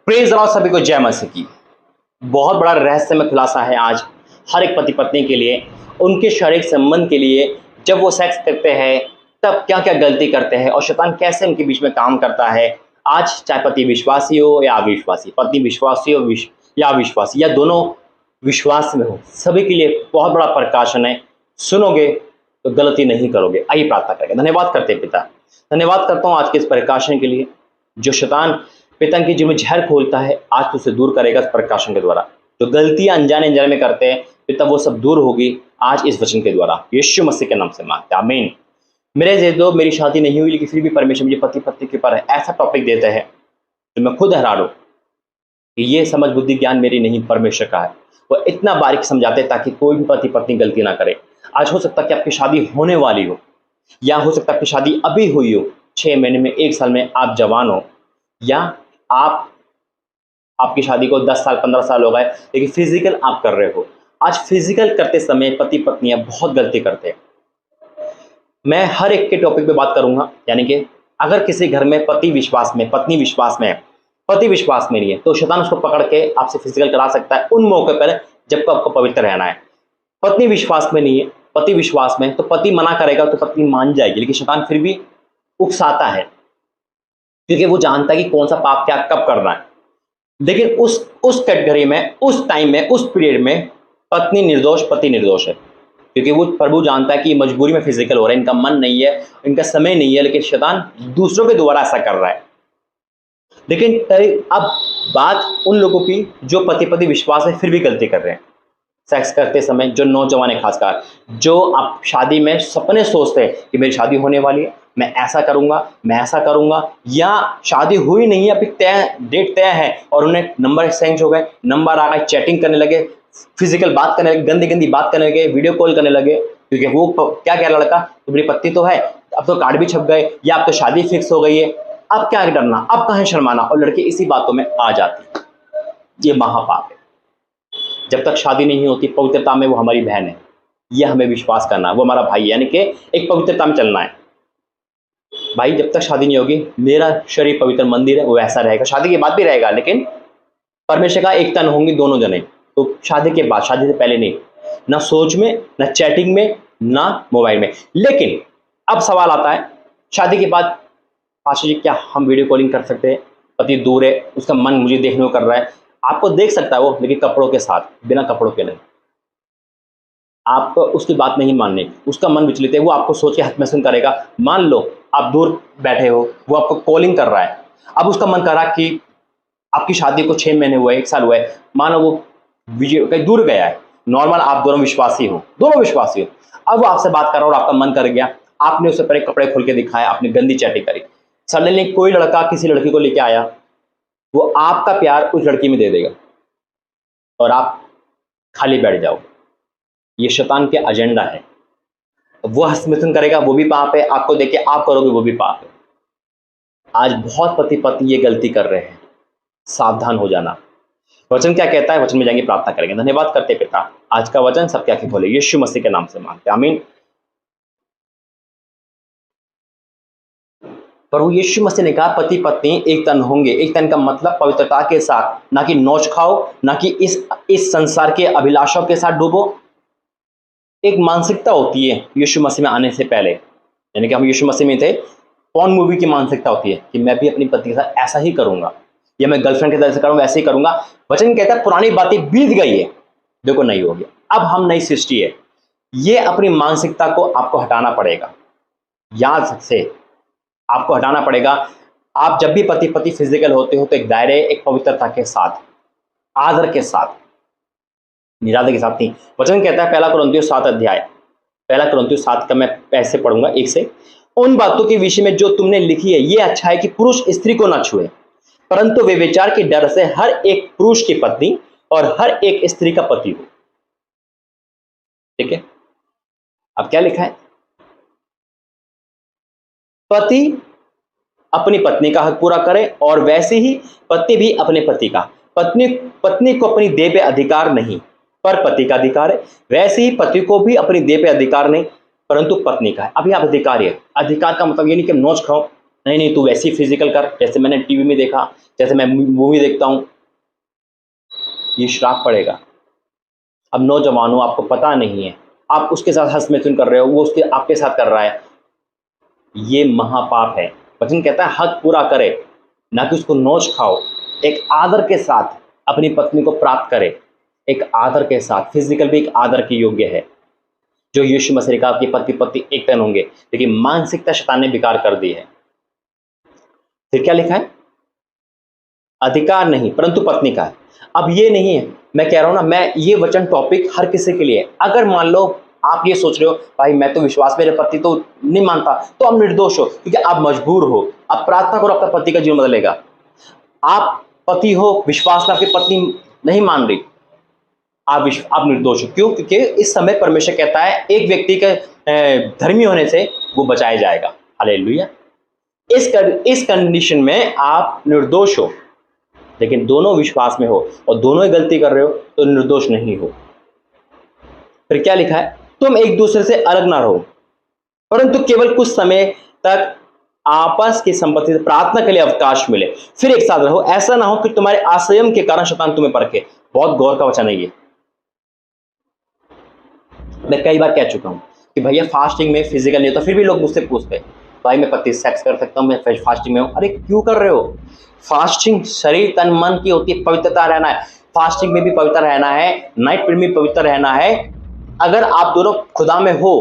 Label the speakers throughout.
Speaker 1: Praise Lord, सभी को जय मसीह की। बहुत बड़ा रहस्यमय खुलासा है आज हर एक पति पत्नी के लिए, उनके शारीरिक संबंध के लिए। जब वो सेक्स करते हैं तब क्या क्या गलती करते हैं और शैतान कैसे उनके बीच में काम करता है। आज चाहे पति विश्वासी हो या अविश्वासी, पत्नी विश्वासी हो या अविश्वासी, या दोनों विश्वास में हो, सभी के लिए बहुत बड़ा प्रकाशन है। सुनोगे तो गलती नहीं करोगे। आइए प्रार्थना करेंगे। धन्यवाद करते हैं पिता, धन्यवाद करता हूँ आज के इस प्रकाशन के लिए। जो शैतान पिता की जीवन में जहर खोलता है, आज तो उसे दूर करेगा इस प्रकाशन के द्वारा। जो गलतियां अनजाने अनजाने में करते हैं पिता, वो सब दूर होगी आज इस वचन के द्वारा। यीशु मसीह के नाम से मांगते हैं, आमीन। मेरी शादी नहीं हुई, लेकिन फिर भी परमेश्वर मुझे पति पत्नी के ऊपर ऐसा टॉपिक देता है तो मैं खुद हैरान हूं कि ये समझ बुद्धि ज्ञान मेरी नहीं, परमेश्वर का है। वो इतना बारीक समझाते हैं ताकि कोई भी पति पत्नी गलती ना करे। आज हो सकता है कि आपकी शादी होने वाली हो, या हो सकता है आपकी शादी अभी हुई हो, 6 महीने में, 1 साल में आप जवान हो, या आपकी शादी को 10 साल 15 साल हो गए, लेकिन फिजिकल आप कर रहे हो। आज फिजिकल करते समय पति पत्नियां बहुत गलती करते हैं। मैं हर एक के टॉपिक पे बात करूंगा, यानी कि अगर किसी घर में पति विश्वास में, पत्नी विश्वास में है, पति विश्वास में नहीं है, तो शैतान उसको पकड़ के आपसे फिजिकल करा सकता है उन मौके पर जब आपको पवित्र रहना है। पत्नी विश्वास में नहीं है, पति विश्वास में, तो पति मना करेगा तो पत्नी मान जाएगी, लेकिन शैतान फिर भी उकसाता है, क्योंकि वो जानता है कि कौन सा पाप क्या कब करना है। लेकिन उस कैटेगरी में, उस टाइम में, उस पीरियड में पत्नी निर्दोष, पति निर्दोष है, क्योंकि वो प्रभु जानता है कि मजबूरी में फिजिकल हो रहा है, इनका मन नहीं है, इनका समय नहीं है, लेकिन शैतान दूसरों के द्वारा ऐसा कर रहा है। लेकिन अब बात उन लोगों की जो पति पति विश्वास में फिर भी गलती कर रहे हैं सेक्स करते समय। जो नौजवान है, खासकर जो आप शादी में सपने सोचते हैं कि मेरी शादी होने वाली है, मैं ऐसा करूंगा, मैं ऐसा करूंगा, या शादी हुई नहीं है, अभी डेट तय है और उन्हें नंबर एक्सचेंज हो गए, नंबर आ गए, चैटिंग करने लगे, फिजिकल बात करने लगे, गंदी गंदी बात करने लगे, वीडियो कॉल करने लगे, क्योंकि वो क्या कह लड़का, तुम्हारी पत्नी तो है, अब तो कार्ड भी छप गए, या अब तो शादी फिक्स हो गई है, अब क्या डरना, अब कहाँ शर्माना। और लड़के इसी बातों में आ जाती है। ये महापाप है। जब तक शादी नहीं होती पवित्रता में वो हमारी बहन है, यह हमें विश्वास करना है, वो हमारा भाई है, यानी कि एक पवित्रता में चलना है। भाई जब तक शादी नहीं होगी, मेरा शरीर पवित्र मंदिर है, वो ऐसा रहेगा, शादी के बाद भी रहेगा, लेकिन परमेश्वर का एक तन होंगे दोनों जने। तो शादी के बाद, शादी से पहले नहीं, ना सोच में, ना चैटिंग में, ना मोबाइल में। लेकिन अब सवाल आता है, शादी के बाद पाशा जी क्या हम वीडियो कॉलिंग कर सकते हैं? पति दूर है, उसका मन मुझे देखने को कर रहा है, आपको देख सकता है वो, लेकिन कपड़ों के साथ, बिना कपड़ों के नहीं। आपको उसकी बात नहीं माननी, उसका मन विचलित है, वो आपको सोच के हथ में सुन करेगा। मान लो आप दूर बैठे हो, वो आपको कॉलिंग कर रहा है, अब उसका मन कर रहा है कि आपकी शादी को 6 महीने हुए, 1 साल हुआ है, मानो वो कहीं दूर गया है, नॉर्मल आप दोनों विश्वासी हो, अब वो आपसे बात कर रहा हो और आपका मन कर गया, आपने उससे पहले कपड़े खोल के दिखाया, आपने गंदी चैटिंग करी, सडनली कोई लड़का किसी लड़की को लेके आया, वो आपका प्यार उस लड़की में दे देगा और आप खाली बैठ जाओगे। ये शैतान के एजेंडा है। वो हस्तमिथुन करेगा, वो भी पाप है, आपको देख के आप करोगे, वो भी पाप है। आज बहुत पति पत्नी ये गलती कर रहे हैं, सावधान हो जाना। वचन क्या कहता है, वचन में जाएंगे, प्रार्थना करेंगे। धन्यवाद करते पिता, आज का वचन सबके आंखें खोले, यीशु मसीह के नाम से मांगते हैं, आमीन। प्रभु यीशु मसीह ने कहा पति पत्नी एक तन होंगे। एक तन का मतलब पवित्रता के साथ, ना कि नौच खाओ, ना कि इस संसार के अभिलाषों के साथ डूबो। एक मानसिकता होती है यीशु मसीह में आने से पहले, यानी कि हम यीशु मसीह में थे, कौन मूवी की मानसिकता होती है कि मैं भी अपनी पत्नी के साथ ऐसा ही करूंगा, या मैं गर्लफ्रेंड के साथ ऐसा करूंगा, ऐसे ही करूंगा। वचन कहता है पुरानी बातें बीत गई है, देखो नहीं हो गया, अब हम नई सृष्टि है। ये अपनी मानसिकता को आपको हटाना पड़ेगा, याद से आपको हटाना पड़ेगा। आप जब भी पति पति फिजिकल होते हो तो एक दायरे, एक पवित्रता के साथ, आदर के साथ, निरादर के साथ नहीं। वचन कहता है 1 कुरिन्थियों 7 अध्याय, 1 कुरिन्थियों 7 का मैं ऐसे पढ़ूंगा 1 से, उन बातों के विषय में जो तुमने लिखी है, ये अच्छा है कि पुरुष स्त्री को न छुए, परंतु वे विचार के डर से हर एक पुरुष की पत्नी और हर एक स्त्री का पति हो। ठीक है, अब क्या लिखा है? पति अपनी पत्नी का हक पूरा करे और वैसे ही पति भी अपने पति का। पत्नी को अपनी देह पे अधिकार नहीं, पर पति का अधिकार है। वैसे ही पति को भी अपनी देह पे अधिकार नहीं, परंतु पत्नी का है। अभी आप अधिकार है, अधिकार का मतलब ये नहीं कि नोच खाओ, नहीं नहीं तू वैसी फिजिकल कर जैसे मैंने टीवी में देखा, जैसे मैं मूवी देखता हूं, ये श्राप पड़ेगा। अब नौजवान हो, आपको पता नहीं है, आप उसके साथ हंस मैथुन कर रहे हो, वो उसके आपके साथ कर रहा है, ये महापाप है। वचन कहता है हक पूरा करे, ना कि उसको नोच खाओ। एक आदर के साथ अपनी पत्नी को प्राप्त करे, एक आदर के साथ। फिजिकल भी एक आदर के योग्य है। जो यीशु मसीह का आपके पति पत्नी एक तन होंगे, लेकिन मानसिकता शैतान ने बेकार कर दी है। फिर क्या लिखा है? अधिकार नहीं परंतु पत्नी का है। अब ये नहीं है, मैं कह रहा हूं ना, मैं ये वचन टॉपिक हर किसी के लिए। अगर मान लो आप ये सोच रहे हो भाई मैं तो विश्वास, मेरे पति तो नहीं मानता, तो आप निर्दोष हो, क्योंकि आप मजबूर हो। आप प्रार्थना करो, आपका पति का जीवन बदलेगा। आप पति हो, विश्वास में आपकी पत्नी नहीं मान रही, आप निर्दोष हो। क्यों? क्योंकि इस समय परमेश्वर कहता है एक व्यक्ति के धर्मी होने से वो बचाया जाएगा। हालेलुया। इस कंडीशन में आप निर्दोष हो, लेकिन दोनों विश्वास में हो और दोनों ही गलती कर रहे हो तो निर्दोष नहीं हो। फिर क्या लिखा है? तुम एक दूसरे से अलग ना रहो, परंतु केवल कुछ समय तक आपस की संपत्ति से प्रार्थना के लिए अवकाश मिले, फिर एक साथ रहो। ऐसा ना हो कि तुम्हारे असंयम के कारण शैतान तुम्हें परखे। बहुत गौर का वचन है ये। मैं कई बार कह चुका हूं कि भैया फास्टिंग में फिजिकल नहीं होता, फिर भी लोग मुझसे पूछते हैं भाई मैं पति सेक्स कर सकता हूं, मैं फास्टिंग में हूं। अरे क्यों कर रहे हो? फास्टिंग शरीर तन मन की होती है, पवित्रता रहना है। फास्टिंग में भी पवित्र रहना है, नाइट प्रेयर में पवित्र रहना है। अगर आप दोनों खुदा में हो,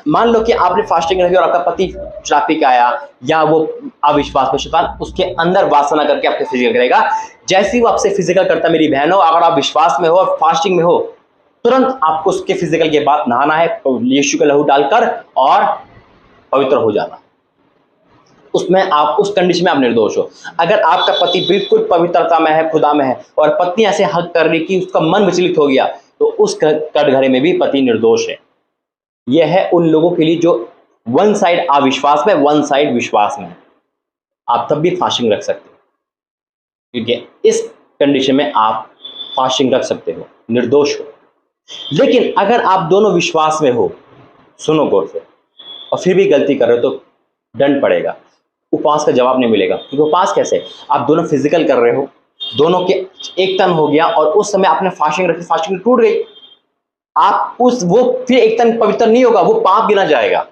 Speaker 1: मान लो कि आपने फास्टिंग रखी और आपका पति शराब पी के आया, या वो अविश्वास में शैतान उसके अंदर वासना करके आपके फिजिकल करेगा। जैसे ही वो आपसे फिजिकल करता, मेरी बहनों, अगर आप विश्वास में हो और फास्टिंग में हो, तुरंत आपको उसके फिजिकल के बाद नहाना है, यीशु का लहू डालकर, और पवित्र हो जाना। उसमें आप उस कंडीशन में आप निर्दोष हो। अगर आपका पति बिल्कुल पवित्रता में है, खुदा में है, और पत्नी ऐसे हक कर रही कि उसका मन विचलित हो गया, तो उस कटघरे में भी पति निर्दोष है। यह है उन लोगों के लिए जो वन साइड अविश्वास में, वन साइड विश्वास में है। आप तब भी फास्टिंग रख सकते हो, क्योंकि इस कंडीशन में आप फास्टिंग रख सकते हो, निर्दोष हो। लेकिन अगर आप दोनों विश्वास में हो, सुनो गौर से, और फिर भी गलती कर रहे हो, तो दंड पड़ेगा, उपवास का जवाब नहीं मिलेगा। क्योंकि उपवास कैसे? आप दोनों फिजिकल कर रहे हो, दोनों के एक तन हो गया, और उस समय आपने फास्टिंग रखी, फास्टिंग टूट गई, आप वो फिर एक तन पवित्र नहीं होगा, वो पाप गिना जाएगा।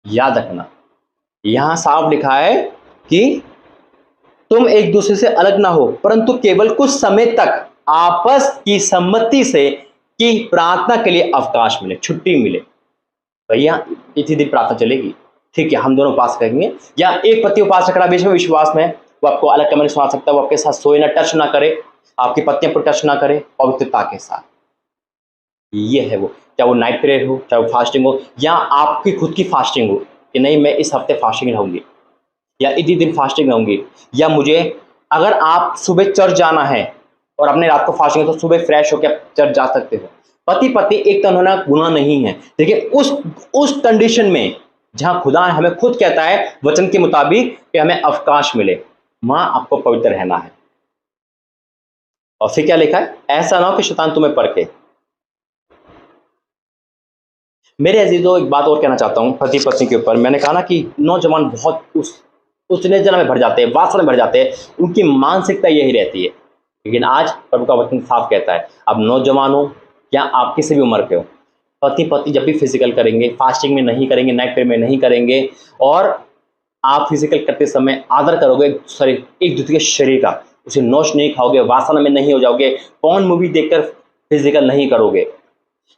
Speaker 1: याद रखना, यहां साफ लिखा है कि तुम एक दूसरे से अलग ना हो, परंतु केवल कुछ समय तक आपस की सम्मति से कि प्रार्थना के लिए अवकाश मिले, छुट्टी मिले। भैया इतनी दिन प्रार्थना चलेगी, ठीक है, हम दोनों उपास करेंगे। या एक पति उपास रख रहा बीच में विश्वास में, वो आपको अलग कमरे में सुना सकता है, वो आपके साथ सोए ना, टच ना करे, आपकी पत्नियों पर टच ना करे, पवित्रता के साथ। ये है वो, चाहे वो नाइट प्रेयर हो, चाहे वो फास्टिंग हो, या आपकी खुद की फास्टिंग हो कि नहीं मैं इस हफ्ते फास्टिंग रहूंगी, या इतनी दिन फास्टिंग रहूंगी, या मुझे, अगर आप सुबह चर्च जाना है और अपने रात को फास्टिंग है, तो सुबह फ्रेश होकर आप चर्च जा सकते हो। पति पत्नी एक तन होना गुनाह नहीं है, लेकिन उस कंडीशन में जहां खुदा हमें खुद कहता है वचन के मुताबिक कि हमें अवकाश मिले, वहां आपको पवित्र रहना है। और फिर क्या लिखा है? ऐसा ना हो कि शैतान तुम्हें परखे। मेरे अजीजों, एक बात और कहना चाहता हूं पति पत्नी के ऊपर। मैंने कहा ना कि नौजवान बहुत उत्तेजना में भर जाते हैं, वासना में भर जाते हैं, उनकी मानसिकता यही रहती है। लेकिन आज प्रभु का वचन साफ कहता है, अब नौजवान हो या आप किसी भी उम्र के हो, पति पत्नी जब भी फिजिकल करेंगे, फास्टिंग में नहीं करेंगे, नाइट प्रेयर में नहीं करेंगे, और आप फिजिकल करते समय आदर करोगे एक दूसरे के शरीर का, उसे नोच नहीं खाओगे, वासना में नहीं हो जाओगे, पॉर्न मूवी देखकर फिजिकल नहीं करोगे,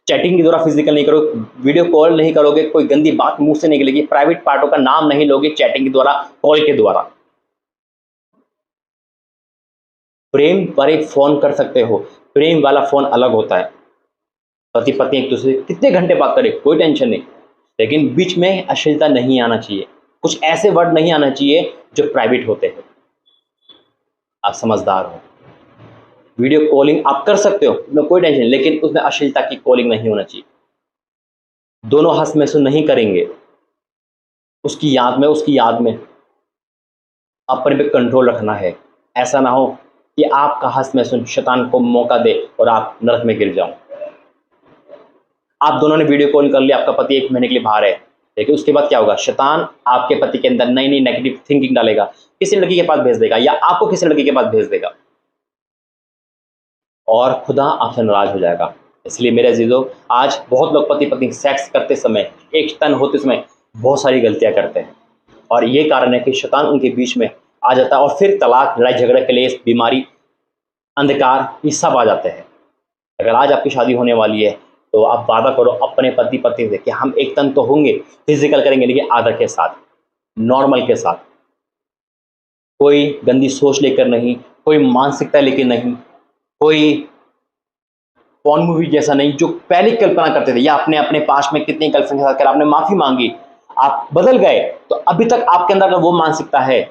Speaker 1: चैटिंग के द्वारा फिजिकल नहीं करोगे, वीडियो कॉल नहीं करोगे, कोई गंदी बात मुंह से निकलेगी, प्राइवेट पार्टों का नाम नहीं लोगे चैटिंग के द्वारा, कॉल के द्वारा। प्रेम पर एक फोन कर सकते हो, प्रेम वाला फोन अलग होता है। पति पत्नी एक दूसरे कितने घंटे बात करे, कोई टेंशन नहीं, लेकिन बीच में अश्लीलता नहीं आना चाहिए, कुछ ऐसे वर्ड नहीं आना चाहिए जो प्राइवेट होते हैं। आप समझदार हो, वीडियो कॉलिंग आप कर सकते हो, उसमें कोई टेंशन नहीं, लेकिन उसमें अश्लीलता की कॉलिंग नहीं होना चाहिए। दोनों हंस महसूस नहीं करेंगे, उसकी याद में अपने पे कंट्रोल रखना है। ऐसा ना हो कि आपका हंस महसूस शैतान को मौका दे और आप नरक में गिर जाओ। आप दोनों ने वीडियो कॉल कर लिया, आपका पति 1 महीने के लिए बाहर है, देखिए उसके बाद क्या होगा, शैतान आपके पति के अंदर नई नई नेगेटिव थिंकिंग डालेगा, किसी लड़की के पास भेज देगा या आपको किसी लड़की के पास भेज देगा और खुदा आपसे नाराज हो जाएगा। इसलिए मेरे अजीजों, आज बहुत लोग पति पत्नी सेक्स करते समय, एक तन होते समय बहुत सारी गलतियां करते हैं और ये कारण है कि शैतान उनके बीच में आ जाता है और फिर तलाक, लड़ाई झगड़े, कलेश, बीमारी, अंधकार, ये सब आ जाते हैं। अगर आज आपकी शादी होने वाली है तो आप वादा करो अपने पति पत्नी से कि हम एक तन तो होंगे, फिजिकल करेंगे लेकिन आदर के साथ, नॉर्मल के साथ, कोई गंदी सोच लेकर नहीं, कोई मानसिकता लेकर नहीं, कोई पॉर्न मूवी जैसा नहीं जो पहले कल्पना करते थे, या आपने अपने पास्ट में कितनी गर्लफ्रेंड के साथ कर आपने माफी मांगी, आप बदल गए, तो अभी तक आपके अंदर अगर वो मानसिकता है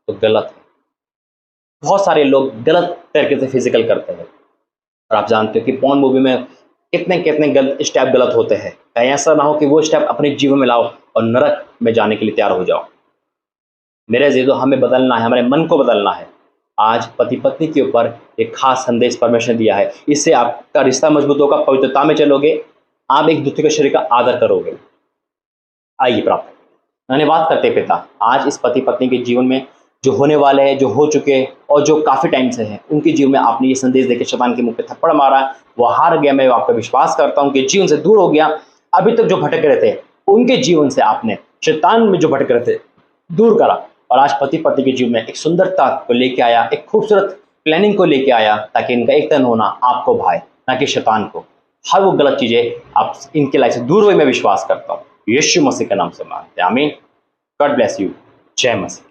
Speaker 1: तो गलत है। बहुत सारे लोग गलत तरीके से फिजिकल करते हैं और आप जानते हो कि पॉर्न मूवी में कितने कितने गलत स्टेप गलत होते हैं। कहीं ऐसा ना हो कि वो स्टेप अपने जीवन में लाओ और नरक में जाने के लिए तैयार हो जाओ। मेरे अजीजों, हमें बदलना है, हमारे मन को बदलना है। आज पति पत्नी के ऊपर एक खास संदेश परमेश्वर ने दिया है, इससे आपका रिश्ता मजबूत होगा, पवित्रता में चलोगे, आप एक दूसरे के शरीर का आदर करोगे। आइए प्राप्त धन्यवाद करते पिता, आज इस पति पत्नी के जीवन में जो होने वाले हैं, जो हो चुके हैं और जो काफ़ी टाइम से हैं, उनके जीवन में आपने ये संदेश देकर शैतान के मुंह पे थप्पड़ मारा, वो हार गया। मैं आप पर विश्वास करता हूँ कि जीवन से दूर हो गया। अभी तक जो भटक रहे थे उनके जीवन से आपने शैतान में जो भटक रहे थे दूर करा और आज पति पत्नी के जीवन में एक सुंदरता को लेके आया, एक खूबसूरत प्लानिंग को लेके आया, ताकि इनका एक तन होना आपको भाए, ना कि शैतान को। हर वो गलत चीज़ें आप इनके लाइफ से दूर हुए, मैं विश्वास करता हूँ। यीशु मसीह के नाम से मांगते हैं, आमीन। God bless you. जय मसीह।